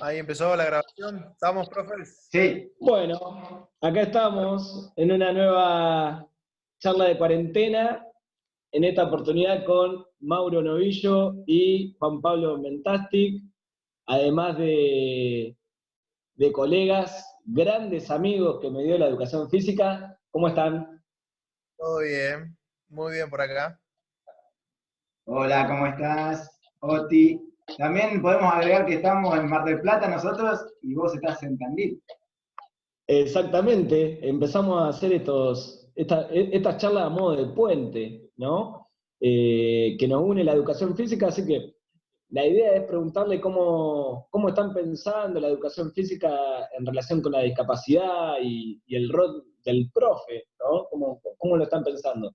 Ahí empezó la grabación. ¿Estamos, profes? Sí, Bueno, acá estamos en una nueva charla de cuarentena, en esta oportunidad con Mauro Novillo y Juan Pablo Mentastic, además de colegas, grandes amigos que me dio la educación física. ¿Cómo están? Todo bien, muy bien por acá. hola, ¿cómo estás? Oti. También podemos agregar que estamos en Mar del Plata nosotros y vos estás en Tandil. Exactamente, empezamos a hacer estas charlas a modo de puente, ¿no? Que nos une la educación física, así que la idea es preguntarle cómo están pensando la educación física en relación con la discapacidad y el rol del profe, ¿no? ¿Cómo lo están pensando?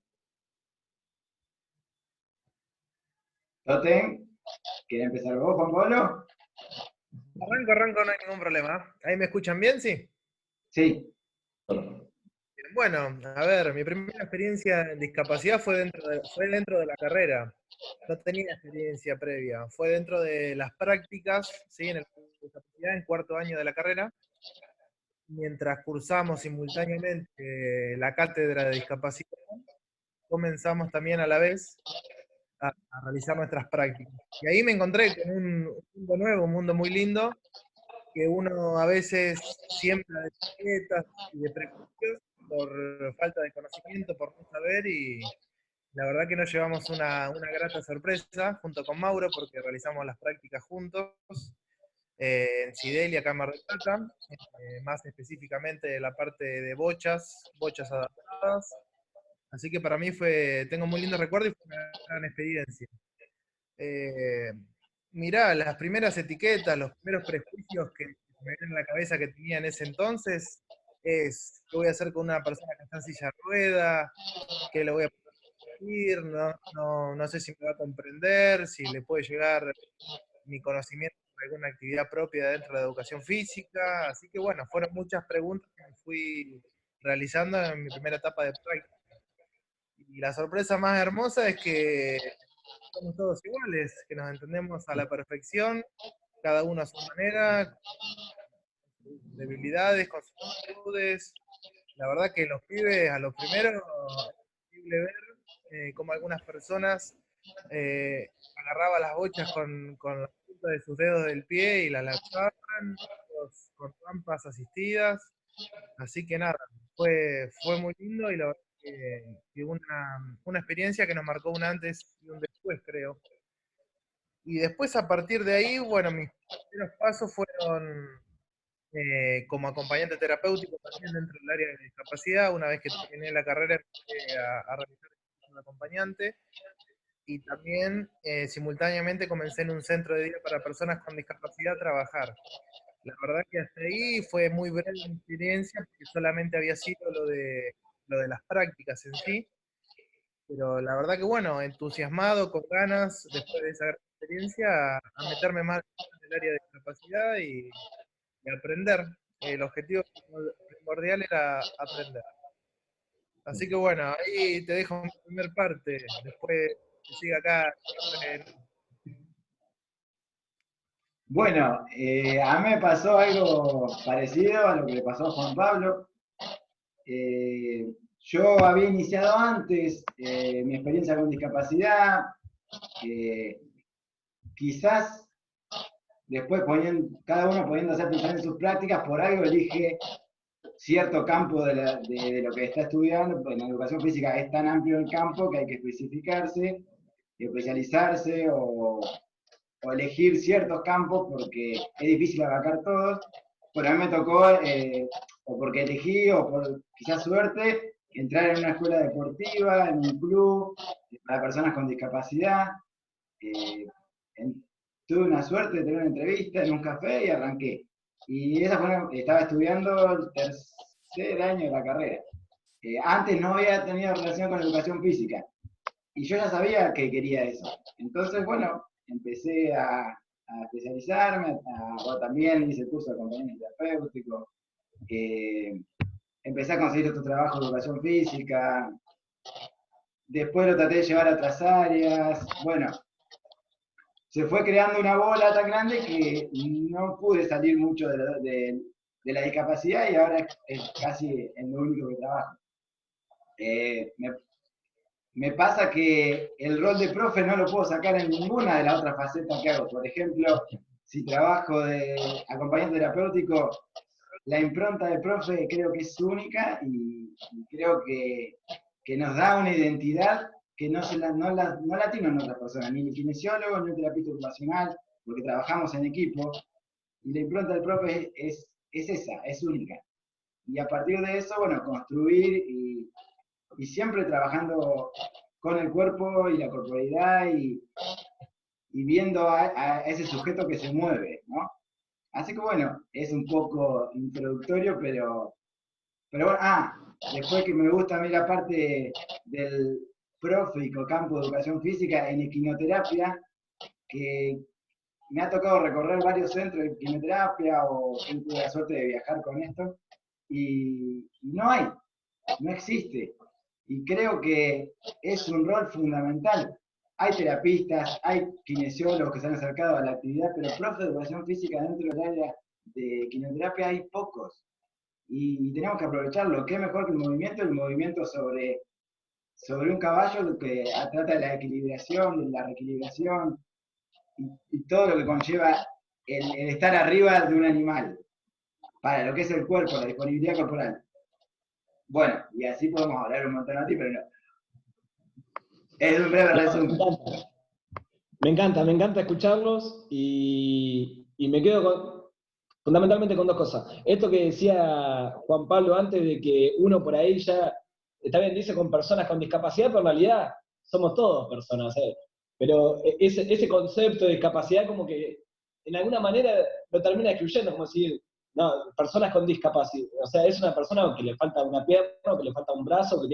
Totem, ¿querés empezar vos, Juan Pablo? Arranco, no hay ningún problema. ¿Ahí me escuchan bien? Sí. Sí. Bueno, a ver, mi primera experiencia en discapacidad fue dentro de la carrera. No tenía experiencia previa. Fue dentro de las prácticas, ¿sí? En discapacidad, en cuarto año de la carrera, mientras cursamos simultáneamente la cátedra de discapacidad, comenzamos también a la vez a realizar nuestras prácticas. Y ahí me encontré con un mundo nuevo, un mundo muy lindo, que uno a veces siembra de etiquetas y de prejuicios por falta de conocimiento, por no saber, y la verdad que nos llevamos una grata sorpresa junto con Mauro, porque realizamos las prácticas juntos en Sidel y acá en Mar del Plata, más específicamente la parte de bochas adaptadas. Así que para mí tengo muy lindos recuerdos y fue una gran experiencia. Eh, Mirá, las primeras etiquetas, los primeros prejuicios que me vienen en la cabeza que tenía en ese entonces es qué voy a hacer con una persona que está en silla de rueda, qué le voy a decir, no sé si me va a comprender, si le puede llegar mi conocimiento de alguna actividad propia dentro de la educación física. Así que bueno, fueron muchas preguntas que me fui realizando en mi primera etapa de práctica. Y la sorpresa más hermosa es que somos todos iguales, que nos entendemos a la perfección, cada uno a su manera, con sus debilidades, con sus virtudes. La verdad que los pibes, a los primeros, es posible ver cómo algunas personas agarraban las bochas con la punta de sus dedos del pie y las lanzaban, otros con rampas asistidas. Así que nada, fue muy lindo y la verdad que una experiencia que nos marcó un antes y un después, creo. Y después, a partir de ahí, bueno, mis primeros pasos fueron como acompañante terapéutico también dentro del área de discapacidad. Una vez que terminé la carrera, empecé a realizar el acompañante y también simultáneamente comencé en un centro de día para personas con discapacidad a trabajar. La verdad que hasta ahí fue muy breve mi experiencia, porque solamente había sido lo de las prácticas en sí, pero la verdad que bueno, entusiasmado, con ganas, después de esa gran experiencia, a meterme más en el área de discapacidad y aprender. El objetivo primordial era aprender. Así que bueno, ahí te dejo mi primer parte, después que siga acá. Bueno, a mí me pasó algo parecido a lo que le pasó a Juan Pablo. Yo había iniciado antes mi experiencia con discapacidad. eh, Quizás después cada uno pudiendo pensar en sus prácticas, por algo elige cierto campo de lo que está estudiando, pues en la educación física es tan amplio el campo que hay que especificarse, especializarse o elegir ciertos campos porque es difícil abarcar todos. Pero a mí me tocó, o porque elegí, o por quizás suerte, entrar en una escuela deportiva, en un club para personas con discapacidad. Eh, en- Tuve una suerte de tener una entrevista en un café y arranqué. Y estaba estudiando el tercer año de la carrera. Antes no había tenido relación con la educación física y yo ya sabía que quería eso. Entonces, bueno, empecé a especializarme, también hice el curso de acompañamiento terapéutico, empecé a conseguir otro trabajo de educación física, después lo traté de llevar a otras áreas, bueno, se fue creando una bola tan grande que no pude salir mucho de la discapacidad y ahora es casi en lo único que trabajo. Me pasa que el rol de profe no lo puedo sacar en ninguna de las otras facetas que hago. Por ejemplo, si trabajo de acompañante terapéutico, la impronta de profe creo que es única y creo que nos da una identidad que no la tienen otras personas, ni el kinesiólogo, ni el terapeuta ocupacional, porque trabajamos en equipo, y la impronta del profe es esa, es única. Y a partir de eso, bueno, construir y siempre trabajando con el cuerpo y la corporalidad y viendo a ese sujeto que se mueve, ¿no? Así que bueno, es un poco introductorio, pero bueno, después que me gusta a mí la parte del profe y campo de educación física en equinoterapia, que me ha tocado recorrer varios centros de equinoterapia o tuve la suerte de viajar con esto, y no existe. Y creo que es un rol fundamental. Hay terapistas, hay kinesiólogos que se han acercado a la actividad, pero profe de educación física dentro del área de quinoterapia hay pocos. Y tenemos que aprovecharlo. ¿Qué mejor que el movimiento sobre un caballo que trata de la equilibración, de la reequilibración y todo lo que conlleva el estar arriba de un animal, para lo que es el cuerpo, la disponibilidad corporal. Bueno, y así podemos hablar un montón a ti, pero no. Es un breve resumen. Me encanta escucharlos y me quedo fundamentalmente con dos cosas. Esto que decía Juan Pablo antes de que uno por ahí ya, está bien, dice con personas con discapacidad, pero en realidad somos todos personas. Pero ese concepto de discapacidad como que en alguna manera lo termina excluyendo, como decir, no, personas con discapacidad. O sea, es una persona que le falta una pierna, o que le falta un brazo, o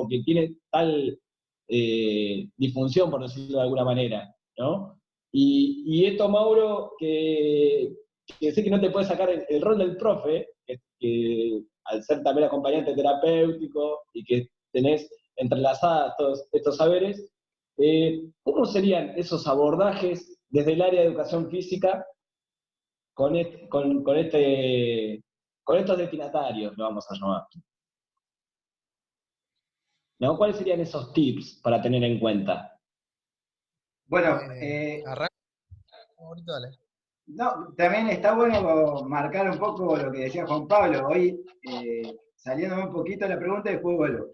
que tiene tal disfunción, por decirlo de alguna manera, ¿no? Y esto, Mauro, que sé que no te puede sacar el rol del profe, que al ser también acompañante terapéutico y que tenés entrelazadas todos estos saberes, ¿cómo serían esos abordajes desde el área de educación física con estos destinatarios, lo vamos a llamar? ¿No? ¿Cuáles serían esos tips para tener en cuenta? Bueno, arranca, ahorita dale. no, también está bueno marcar un poco lo que decía Juan Pablo. Hoy, saliéndome un poquito de la pregunta, después vuelvo.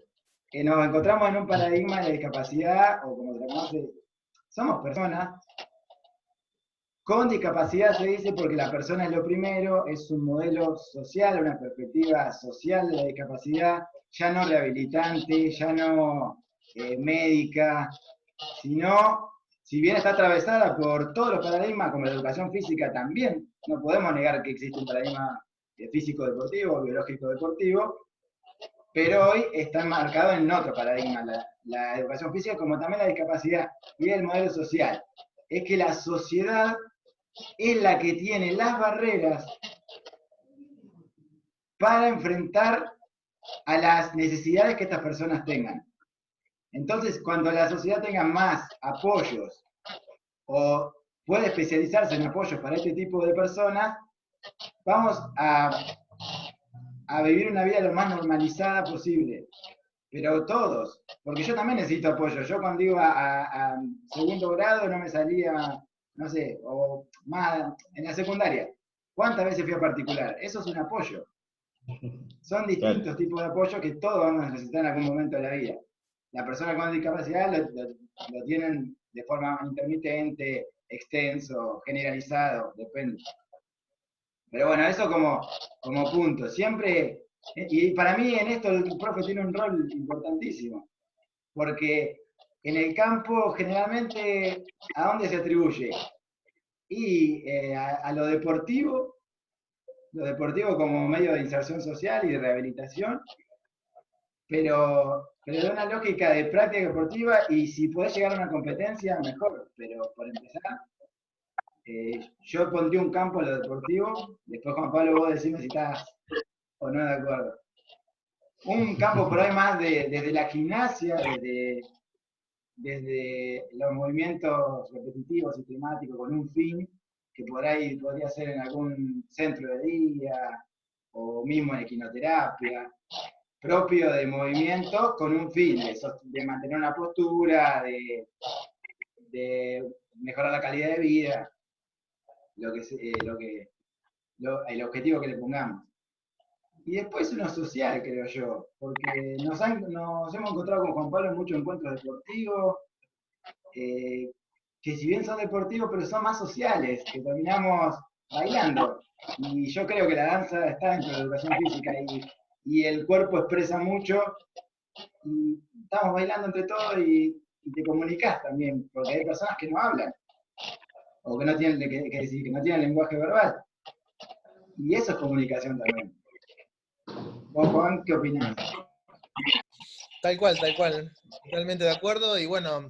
Nos encontramos en un paradigma de discapacidad, o como se le conoce, somos personas con discapacidad, se dice, porque la persona es lo primero, es un modelo social, una perspectiva social de la discapacidad, ya no rehabilitante, ya no médica, sino, si bien está atravesada por todos los paradigmas, como la educación física también, no podemos negar que existe un paradigma físico-deportivo, biológico-deportivo, pero hoy está enmarcado en otro paradigma, la educación física como también la discapacidad y el modelo social. Es que la sociedad es la que tiene las barreras para enfrentar a las necesidades que estas personas tengan. Entonces, cuando la sociedad tenga más apoyos o puede especializarse en apoyos para este tipo de personas, vamos a vivir una vida lo más normalizada posible. Pero todos, porque yo también necesito apoyo. Yo cuando iba a segundo grado no me salía, no sé, o más en la secundaria. ¿Cuántas veces fui a particular? Eso es un apoyo. Son distintos tipos de apoyo que todos vamos a necesitar en algún momento de la vida. La persona con discapacidad lo tienen de forma intermitente, extenso, generalizado, depende. Pero bueno, eso como punto. Siempre, y para mí en esto el profe tiene un rol importantísimo, porque en el campo generalmente, ¿a dónde se atribuye? Y a lo deportivo como medio de inserción social y de rehabilitación, pero de una lógica de práctica deportiva, y si podés llegar a una competencia, mejor, pero por empezar, yo pondría un campo a lo deportivo, después Juan Pablo vos decime si estás o no de acuerdo. Un campo por ahí más desde la gimnasia, desde los movimientos repetitivos, sistemáticos, con un fin, que por ahí podría ser en algún centro de día, o mismo en equinoterapia, propio de movimiento con un fin, de mantener una postura, de mejorar la calidad de vida, el objetivo que le pongamos. Y después uno social, creo yo, porque nos hemos encontrado con Juan Pablo en muchos encuentros deportivos, que si bien son deportivos, pero son más sociales, que terminamos bailando. Y yo creo que la danza está dentro de la educación física y el cuerpo expresa mucho, y estamos bailando entre todos y te comunicas también, porque hay personas que no hablan, o que no tienen, que no tienen lenguaje verbal. Y eso es comunicación también. ¿Vos, Juan, qué opinás? Tal cual, totalmente de acuerdo. Y bueno,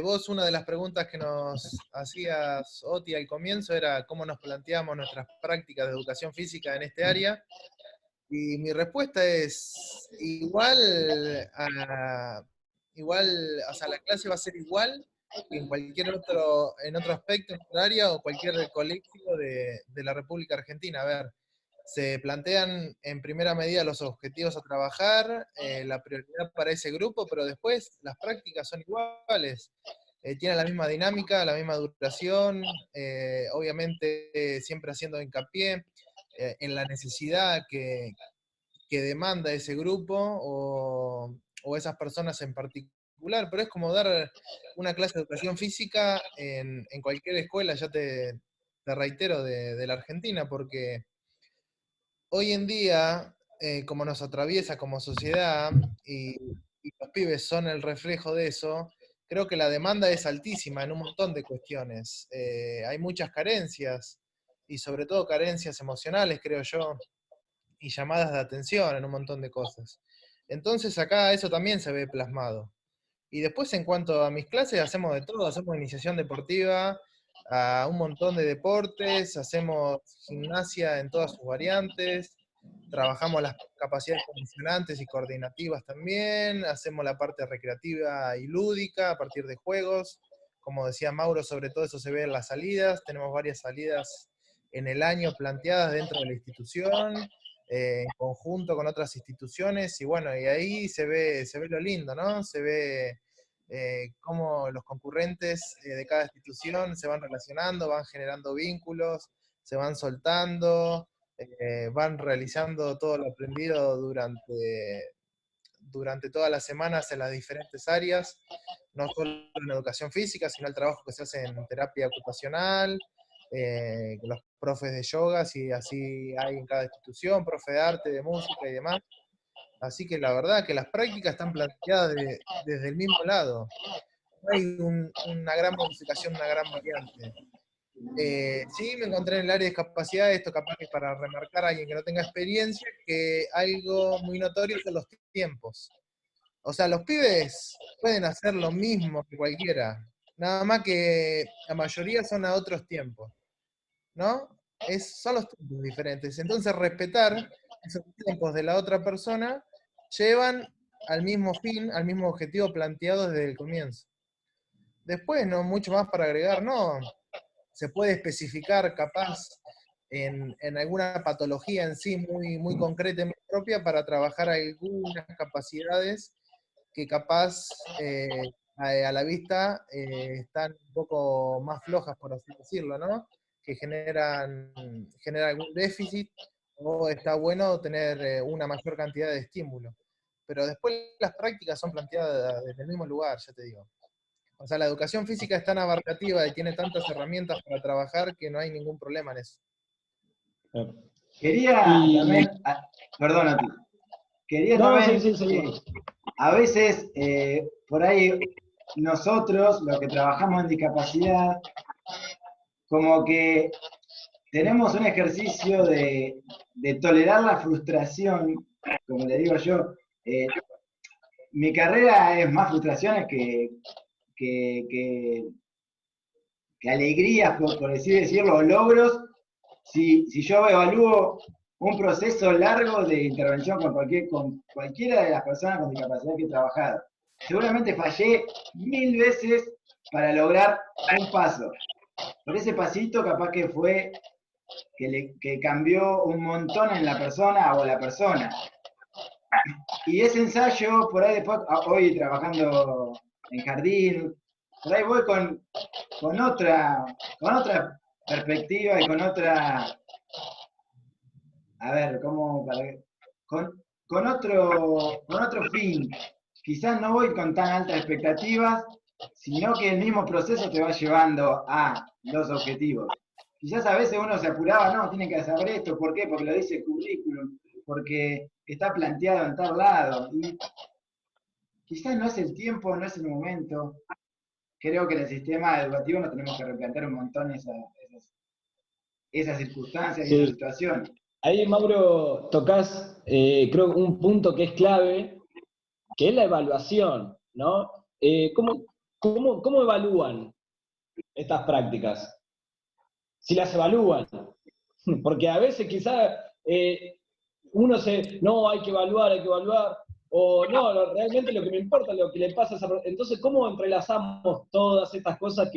vos una de las preguntas que nos hacías, Oti, al comienzo era cómo nos planteamos nuestras prácticas de educación física en este área. Y mi respuesta es igual, o sea, la clase va a ser igual que en cualquier otro aspecto, en otra área o cualquier colectivo de la República Argentina. A ver, se plantean en primera medida los objetivos a trabajar, la prioridad para ese grupo, pero después las prácticas son iguales. Tienen la misma dinámica, la misma duración, obviamente siempre haciendo hincapié en la necesidad que demanda ese grupo o esas personas en particular, pero es como dar una clase de educación física en cualquier escuela, ya te reitero, de la Argentina, porque hoy en día, como nos atraviesa como sociedad, y los pibes son el reflejo de eso, creo que la demanda es altísima en un montón de cuestiones. Hay muchas carencias, y sobre todo carencias emocionales, creo yo, y llamadas de atención en un montón de cosas. Entonces acá eso también se ve plasmado. Y después en cuanto a mis clases, hacemos de todo, hacemos iniciación deportiva, a un montón de deportes, hacemos gimnasia en todas sus variantes, trabajamos las capacidades condicionantes y coordinativas también, hacemos la parte recreativa y lúdica a partir de juegos. Como decía Mauro, sobre todo eso se ve en las salidas, tenemos varias salidas en el año planteadas dentro de la institución, en conjunto con otras instituciones, y bueno, y ahí se ve lo lindo, ¿no? Se ve cómo los concurrentes de cada institución se van relacionando, van generando vínculos, se van soltando, van realizando todo lo aprendido durante todas las semanas en las diferentes áreas, no solo en educación física, sino el trabajo que se hace en terapia ocupacional, los profes de yoga, si así hay en cada institución, profe de arte, de música y demás. Así que la verdad que las prácticas están planteadas desde el mismo lado. No hay una gran modificación, una gran variante. Sí, me encontré en el área de discapacidad, esto capaz que para remarcar a alguien que no tenga experiencia, que algo muy notorio son los tiempos. O sea, los pibes pueden hacer lo mismo que cualquiera, nada más que la mayoría son a otros tiempos, ¿no? Son los tiempos diferentes. Entonces, respetar esos tiempos de la otra persona llevan al mismo fin, al mismo objetivo planteado desde el comienzo. Después, no mucho más para agregar, no. Se puede especificar capaz en alguna patología en sí muy concreta y muy propia para trabajar algunas capacidades que capaz a la vista están un poco más flojas, por así decirlo, ¿no? Que generan algún déficit, o está bueno tener una mayor cantidad de estímulo. Pero después las prácticas son planteadas desde el mismo lugar, ya te digo. O sea, la educación física es tan abarcativa y tiene tantas herramientas para trabajar que no hay ningún problema en eso. Quería también, perdón a ti, quería No, también, sí. a veces, por ahí, nosotros, los que trabajamos en discapacidad, como que tenemos un ejercicio de tolerar la frustración, como le digo yo. Mi carrera es más frustraciones que alegrías, por así decirlo, o logros, si yo evalúo un proceso largo de intervención con cualquiera de las personas con discapacidad que he trabajado. seguramente fallé 1000 veces para lograr un paso. Por ese pasito capaz que fue que cambió un montón en la persona o la persona. Y ese ensayo, por ahí después, hoy trabajando en jardín, por ahí voy con otra perspectiva y con otra, a ver, ¿cómo? Con otro fin. Quizás no voy con tan altas expectativas, sino que el mismo proceso te va llevando a los objetivos. Quizás a veces uno se apuraba, no, tiene que saber esto, ¿por qué? Porque lo dice el currículum, porque está planteado en tal lado. Y quizás no es el tiempo, no es el momento. Creo que en el sistema educativo nos tenemos que replantear un montón esas circunstancias y esas Sí. situaciones. Ahí, Mauro, tocas, creo, un punto que es clave, que es la evaluación, ¿no? ¿Cómo evalúan estas prácticas? Si las evalúan. Porque a veces quizá no, hay que evaluar, o no, realmente lo que me importa es lo que le pasa a esa persona. Entonces, ¿cómo entrelazamos todas estas cosas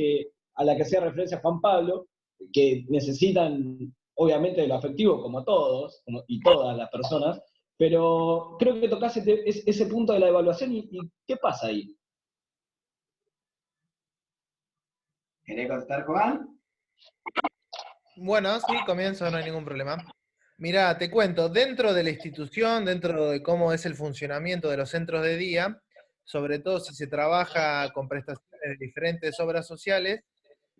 a las que hacía referencia Juan Pablo, que necesitan, obviamente, de lo afectivo, como todos, y todas las personas, pero creo que tocás ese punto de la evaluación y ¿qué pasa ahí? ¿Querés contestar, Juan? Bueno, sí, comienzo, no hay ningún problema. Mira, te cuento, dentro de la institución, dentro de cómo es el funcionamiento de los centros de día, sobre todo si se trabaja con prestaciones de diferentes obras sociales,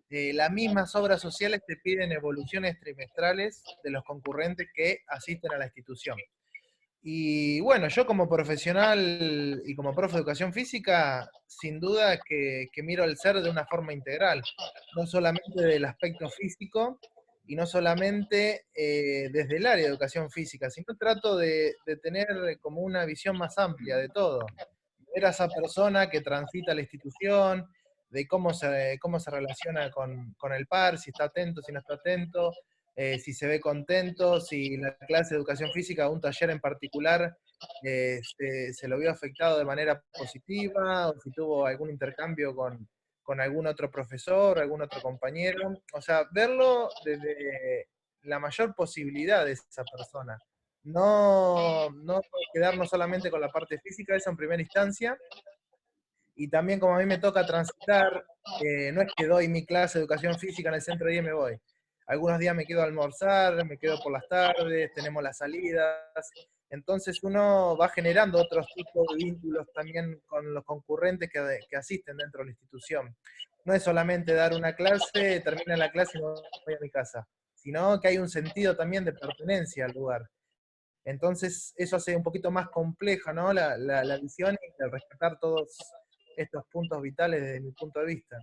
las mismas obras sociales te piden evoluciones trimestrales de los concurrentes que asisten a la institución. Y bueno, yo como profesional y como profe de educación física, sin duda que miro al ser de una forma integral, no solamente del aspecto físico y no solamente desde el área de educación física, sino trato de tener como una visión más amplia de todo. Ver a esa persona que transita la institución, de cómo se relaciona con el par, si está atento, si no está atento, si se ve contento, si la clase de educación física, un taller en particular, se lo vio afectado de manera positiva, o si tuvo algún intercambio con algún otro profesor, algún otro compañero. O sea, verlo desde la mayor posibilidad de esa persona. No quedarnos solamente con la parte física, eso en primera instancia, y también como a mí me toca transitar, no es que doy mi clase de educación física en el centro de día y me voy. Algunos días me quedo a almorzar, me quedo por las tardes, tenemos las salidas, entonces uno va generando otros tipos de vínculos también con los concurrentes que asisten dentro de la institución. No es solamente dar una clase, termina la clase y me voy a mi casa, sino que hay un sentido también de pertenencia al lugar. Entonces, eso hace un poquito más compleja, ¿no? La visión y el rescatar todos estos puntos vitales desde mi punto de vista.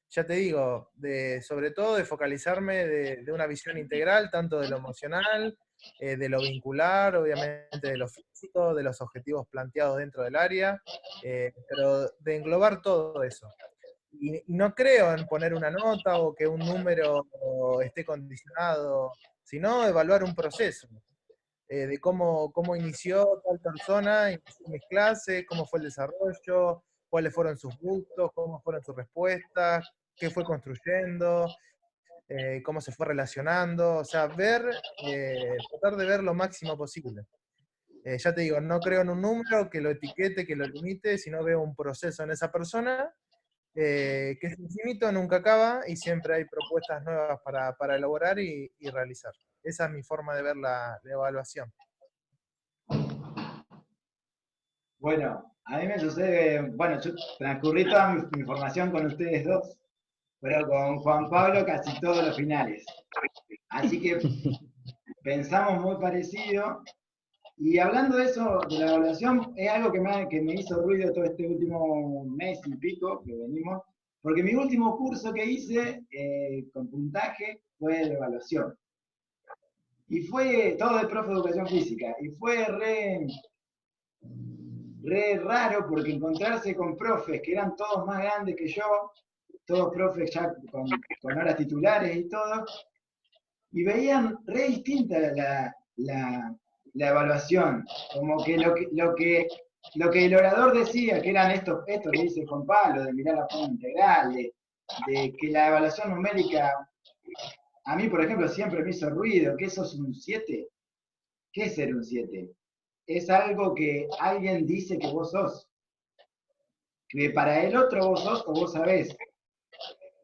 Ya te digo, sobre todo de focalizarme de una visión integral, tanto de lo emocional, de lo vincular, obviamente de lo físico, de los objetivos planteados dentro del área, pero de englobar todo eso. Y no creo en poner una nota o que un número esté condicionado, sino evaluar un proceso de cómo inició tal persona, inició mis clases, cómo fue el desarrollo, cuáles fueron sus gustos, cómo fueron sus respuestas, qué fue construyendo, cómo se fue relacionando, o sea, tratar de ver lo máximo posible. Ya te digo, no creo en un número que lo etiquete, que lo limite, sino veo un proceso en esa persona que es infinito, nunca acaba y siempre hay propuestas nuevas para elaborar y realizar. Esa es mi forma de ver la evaluación. Bueno, a mí me sucede, bueno, yo transcurrí toda mi formación con ustedes dos, pero con Juan Pablo casi todos los finales. Así que pensamos muy parecido. Y hablando de eso, de la evaluación, es algo que me hizo ruido todo este último mes y pico que venimos, porque mi último curso que hice con puntaje fue de evaluación. Y fue todo de profe de educación física. Y fue re raro porque encontrarse con profes que eran todos más grandes que yo, todos profes ya con horas titulares y todo, y veían re distinta la evaluación, como que lo que el orador decía, que eran esto que dice Juan Pablo, de mirar la forma integral, de que la evaluación numérica, a mí, por ejemplo, siempre me hizo ruido, que eso es un 7. ¿Qué es ser un 7? Es algo que alguien dice que vos sos. Que para el otro vos sos o vos sabés.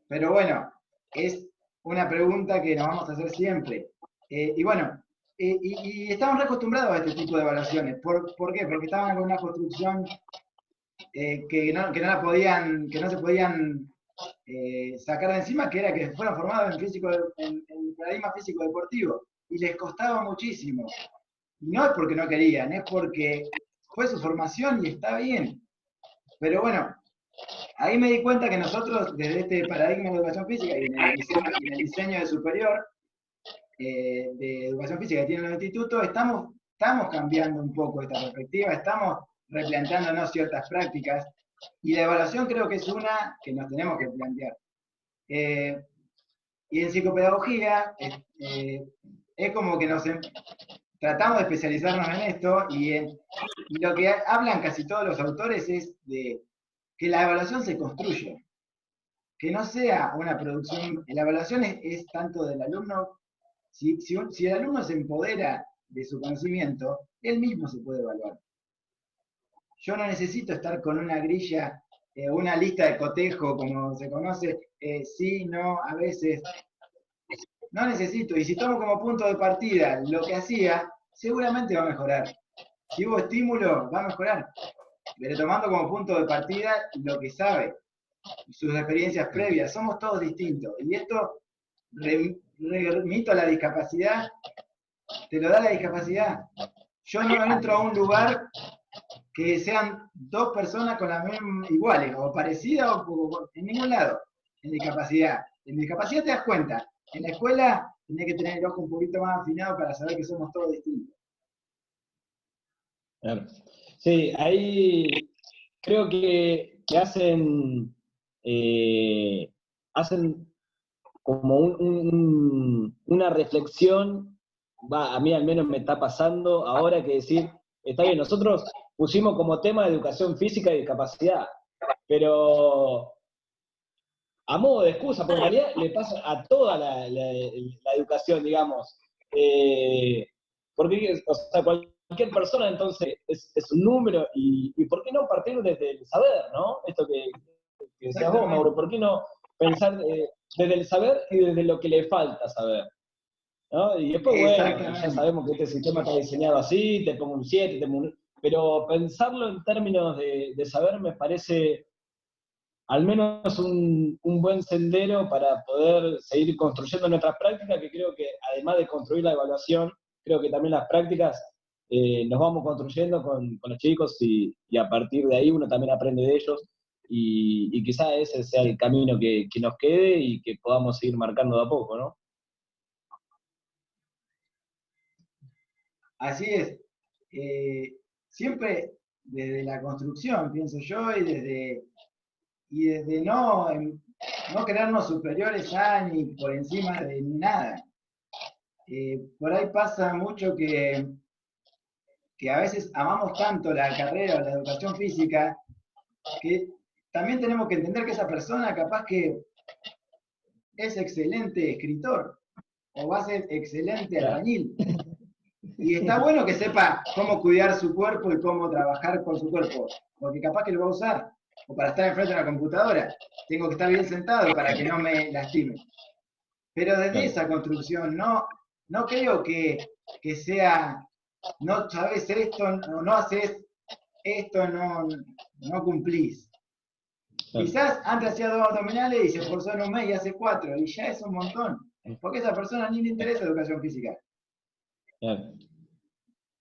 Pero bueno, es una pregunta que nos vamos a hacer siempre. Y bueno, y estamos reacostumbrados a este tipo de evaluaciones. ¿Por qué? Porque estaban con una construcción que no se podían sacar de encima, que era que fueron formados en paradigma físico deportivo. Y les costaba muchísimo. Y no es porque no querían, es porque fue su formación y está bien. Pero bueno, ahí me di cuenta que nosotros, desde este paradigma de educación física y en el diseño de superior de educación física que tienen los institutos, estamos cambiando un poco esta perspectiva, estamos replanteándonos ciertas prácticas, y la evaluación creo que es una que nos tenemos que plantear. Y en psicopedagogía es como que tratamos de especializarnos en esto, y lo que hablan casi todos los autores es de que la evaluación se construye, que no sea una producción. La evaluación es tanto del alumno. Si el alumno se empodera de su conocimiento, él mismo se puede evaluar. Yo no necesito estar con una grilla, una lista de cotejo, como se conoce, sí, no, a veces. No necesito, y si tomo como punto de partida lo que hacía, seguramente va a mejorar. Si hubo estímulo, va a mejorar. Pero tomando como punto de partida lo que sabe, sus experiencias previas, somos todos distintos. Y esto, remito a la discapacidad, te lo da la discapacidad. Yo no entro a un lugar que sean dos personas con las mismas iguales, o parecidas, o en ningún lado, en discapacidad. En discapacidad te das cuenta. En la escuela tenés que tener el ojo un poquito más afinado para saber que somos todos distintos. Claro. Sí, ahí creo que hacen como una reflexión, a mí al menos me está pasando ahora, que decir, está bien, nosotros pusimos como tema educación física y discapacidad, pero a modo de excusa, porque en realidad le pasa a toda la educación, digamos. Porque, o sea, cualquier persona entonces es un número, y ¿por qué no partir desde el saber, ¿no? Esto que decías vos, Mauro, ¿por qué no pensar desde el saber y desde lo que le falta saber? ¿No? Y después, bueno, ya sabemos que este sistema está diseñado así, te pongo un 7, pero pensarlo en términos de saber me parece al menos un buen sendero para poder seguir construyendo nuestras prácticas, que creo que además de construir la evaluación, creo que también las prácticas nos vamos construyendo con los chicos, y a partir de ahí uno también aprende de ellos, y quizá ese sea el camino que nos quede y que podamos seguir marcando de a poco, ¿no? Así es. Siempre desde la construcción, pienso yo, y desde no creernos superiores a ni por encima de nada. Por ahí pasa mucho que a veces amamos tanto la carrera o la educación física, que también tenemos que entender que esa persona capaz que es excelente escritor, o va a ser excelente albañil. Y está bueno que sepa cómo cuidar su cuerpo y cómo trabajar con su cuerpo, porque capaz que lo va a usar, o para estar enfrente de una computadora. Tengo que estar bien sentado para que no me lastime. Pero desde esa construcción, no creo que sea, no sabes esto, no haces esto, no cumplís. Quizás antes hacía 2 abdominales y se esforzó en un mes y hace 4, y ya es un montón, porque a esa persona ni le interesa educación física. Claro.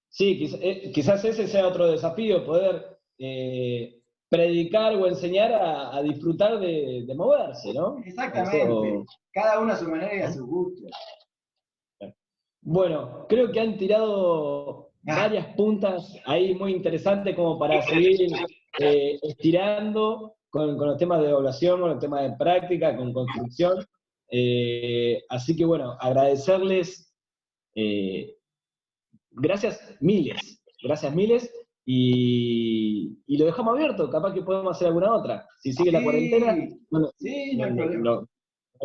Sí, quizás ese sea otro desafío, poder predicar o enseñar a disfrutar de moverse, ¿no? Exactamente. Eso... Cada uno a su manera y a su gusto. Bueno, creo que han tirado varias puntas ahí muy interesantes como para seguir estirando con los temas de evaluación, con los temas de práctica, con construcción. Así que bueno, agradecerles. Gracias miles, y lo dejamos abierto, capaz que podemos hacer alguna otra. Si sigue la cuarentena, bueno, sí, no hay problema.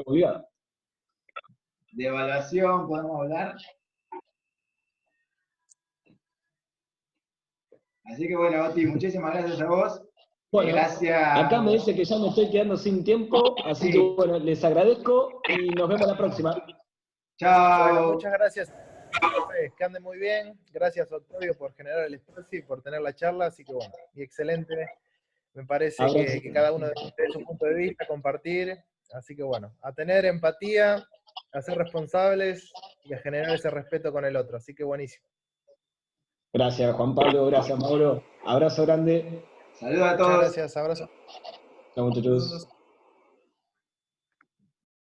Olvidado. De evaluación podemos hablar. Así que bueno, Oti, muchísimas gracias a vos. Bueno, gracias. Acá me dice que ya me estoy quedando sin tiempo, así que bueno, les agradezco y nos vemos la próxima. Chao. Bueno, muchas gracias, profe, que anden muy bien. Gracias, Octavio, por generar el espacio y por tener la charla. Así que bueno, y excelente. Me parece que cada uno de su punto de vista, compartir. Así que bueno, a tener empatía, a ser responsables y a generar ese respeto con el otro. Así que buenísimo. Gracias, Juan Pablo, gracias, Mauro. Abrazo grande. Saludos a Muchas todos. gracias, abrazo. Chao, muchachos.